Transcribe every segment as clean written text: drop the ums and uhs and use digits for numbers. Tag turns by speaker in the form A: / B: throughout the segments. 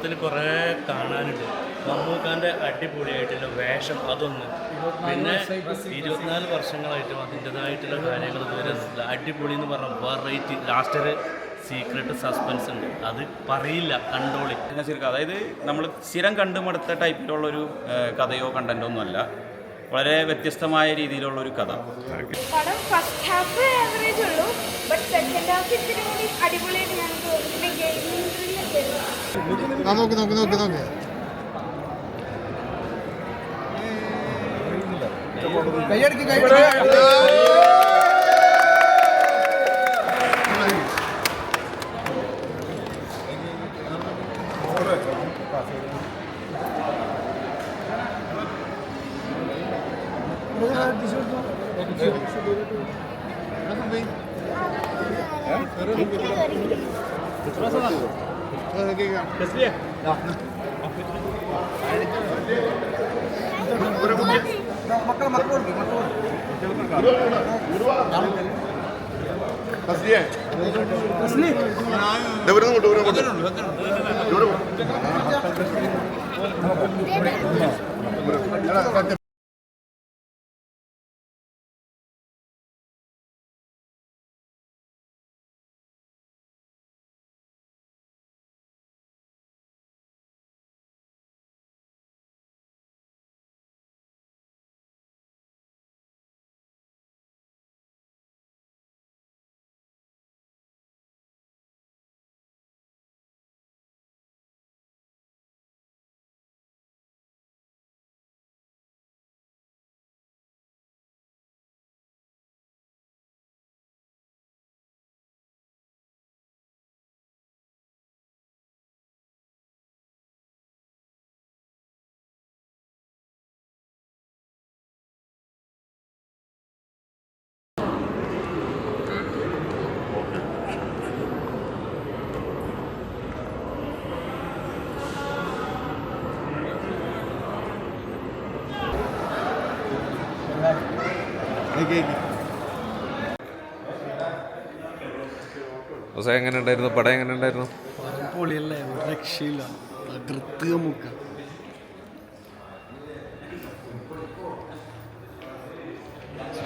A: കുറേ കാണാനുണ്ട്. മമ്മൂക്കാൻ്റെ അടിപൊളിയായിട്ടുള്ള വേഷം അതൊന്ന്, പിന്നെ 24 വർഷങ്ങളായിട്ടും അതിൻ്റെതായിട്ടുള്ള കാര്യങ്ങൾ ഇതുവരെ അടിപൊളി എന്ന് പറഞ്ഞാൽ വെറൈറ്റി. ലാസ്റ്റ് ഒരു സീക്രട്ട് സസ്പെൻസ് ഉണ്ട്, അത് പറയില്ല, കണ്ടോളി.
B: അതായത് നമ്മൾ സ്ഥിരം കണ്ടുമടുത്ത ടൈപ്പിലുള്ളൊരു കഥയോ കണ്ടൻറ്റോ ഒന്നുമല്ല, വളരെ വ്യത്യസ്തമായ രീതിയിലുള്ളൊരു കഥ.
C: പടം ഫസ്റ്റ് ഹാഫ് ആവറേജ് ഉള്ളൂ, ബട്ട് സെക്കൻഡ് ഹാഫ് ഇത്തിരി കൂടി അടിപൊളിയായിട്ട് ഞങ്ങൾക്ക്
D: എങ്ങനെ ഉണ്ടായിരുന്നു പടം? എങ്ങനെ ഉണ്ടായിരുന്നു?
E: പൊളിയല്ലേ, ഒരു രക്ഷയില്ല, തകർത്ത് മുക്ക.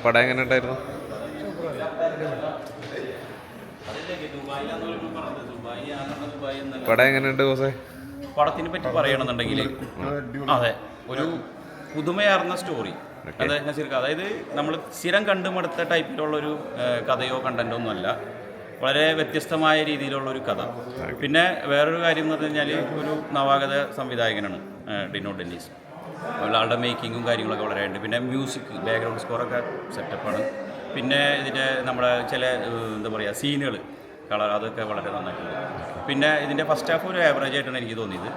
D: പടം എങ്ങനെ ഉണ്ടായിരുന്നു? പടം എങ്ങനെയുണ്ട് കോസേ?
B: പടത്തിനെ പറ്റി പറയണമെന്നുണ്ടെങ്കിൽ അതെ, ഒരു പുതുമയാർന്ന സ്റ്റോറി. അതെ നസീർക്ക്, അതായത് നമ്മൾ സ്ഥിരം കണ്ടുമടുത്ത ടൈപ്പിലുള്ളൊരു കഥയോ കണ്ടൻറ്റോ ഒന്നുമല്ല, വളരെ വ്യത്യസ്തമായ രീതിയിലുള്ളൊരു കഥ. പിന്നെ വേറൊരു കാര്യം എന്ന് പറഞ്ഞു കഴിഞ്ഞാൽ, ഒരു നവാഗത സംവിധായകനാണ് ഡിനോ ഡെന്നീസ്. ആളുടെ മേക്കിങ്ങും കാര്യങ്ങളൊക്കെ വളരെ ഉണ്ട്. പിന്നെ മ്യൂസിക്, ബാക്ക്ഗ്രൗണ്ട് സ്കോറൊക്കെ സെറ്റപ്പാണ്. പിന്നെ ഇതിൻ്റെ നമ്മുടെ ചില എന്താ പറയുക സീനുകൾ, കളർ, അതൊക്കെ വളരെ നന്നായിട്ടുണ്ട്. പിന്നെ ഇതിൻ്റെ ഫസ്റ്റ് ഹാഫ് ഒരു ആവറേജ് ആയിട്ടാണ് എനിക്ക് തോന്നിയത്.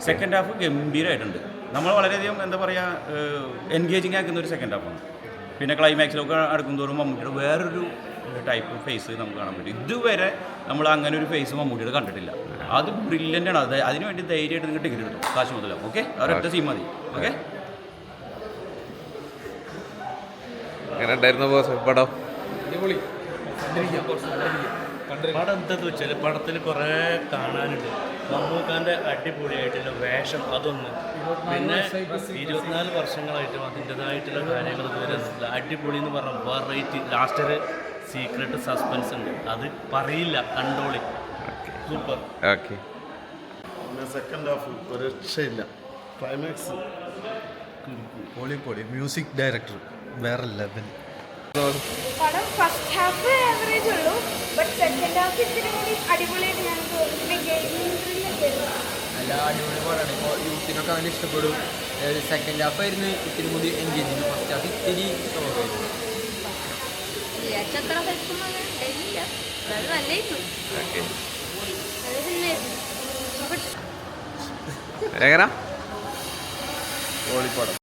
B: സെക്കൻഡ് ഹാഫ് ഗംഭീരമായിട്ടുണ്ട്. നമ്മൾ വളരെയധികം എന്താ പറയുക എൻഗേജിങ് ആക്കുന്ന ഒരു സെക്കൻഡ് ഹാഫാണ്. പിന്നെ ക്ലൈമാക്സിലൊക്കെ അടുക്കും തോറും മമ്മൂട്ടിയുടെ വേറൊരു ടൈപ്പ് ഫേസ് നമുക്ക് കാണാൻ പറ്റും. ഇതുവരെ നമ്മൾ അങ്ങനെ ഒരു ഫേസ് മമ്മൂട്ടിയുടെ കണ്ടിട്ടില്ല. അത് ബ്രില്യൻ്റാണ്. അത് അതിനുവേണ്ടി ധൈര്യമായിട്ട് നിങ്ങൾ ടിക്കറ്റ് എടുത്തു, കാശ് മുതലാവും. ഓക്കെ, ഒരൊറ്റ സീൻ മതി. ഓക്കെ,
D: എങ്ങനെ ഉണ്ടായിരുന്നു പടം?
A: പടം എന്താന്ന് വെച്ചാൽ പടത്തിൽ കുറേ കാണാനുണ്ട്. മമ്മൂക്കാൻ്റെ അടിപൊളിയായിട്ടുള്ള വേഷം അതൊന്ന്, പിന്നെ 24 വർഷങ്ങളായിട്ടും അതിൻ്റെതായിട്ടുള്ള കാര്യങ്ങൾ ഇതുവരെ അടിപൊളി എന്ന് പറഞ്ഞാൽ വെറൈറ്റി. ലാസ്റ്റ് ഒരു സീക്രട്ട് സസ്പെൻസ് ഉണ്ട്, അത് പറയില്ല, കണ്ടോളി. സൂപ്പർ.
D: ഓക്കെ,
E: സെക്കൻഡ് ഹാഫ് ഒരു രക്ഷയില്ല, ക്ലൈമാക്സ് പൊളി. മ്യൂസിക് ഡയറക്ടർ വേറെ ലെവൽ.
C: പടം ഫസ്റ്റ് ഹാഫ് ആവറേജ് ഉള്ളൂ, ബട്ട് സെക്കൻഡ് ഹാഫ് ഇത്തിരി കൂടി അടിപൊളിയായിട്ട് ഞങ്ങൾക്ക്
F: നല്ല അടിപൊളി പടമാണ്. ഇപ്പോൾ യൂത്തിനൊക്കെ അങ്ങനെ ഇഷ്ടപ്പെടും. സെക്കൻഡ് ഹാഫ് ആയിരുന്നു ഇത്തിരി കൂടി എൻഗേജിങ്, ഫസ്റ്റ് ഹാഫ് ഇത്തിരി
D: എങ്ങനെ?
E: പൊളിപ്പടം.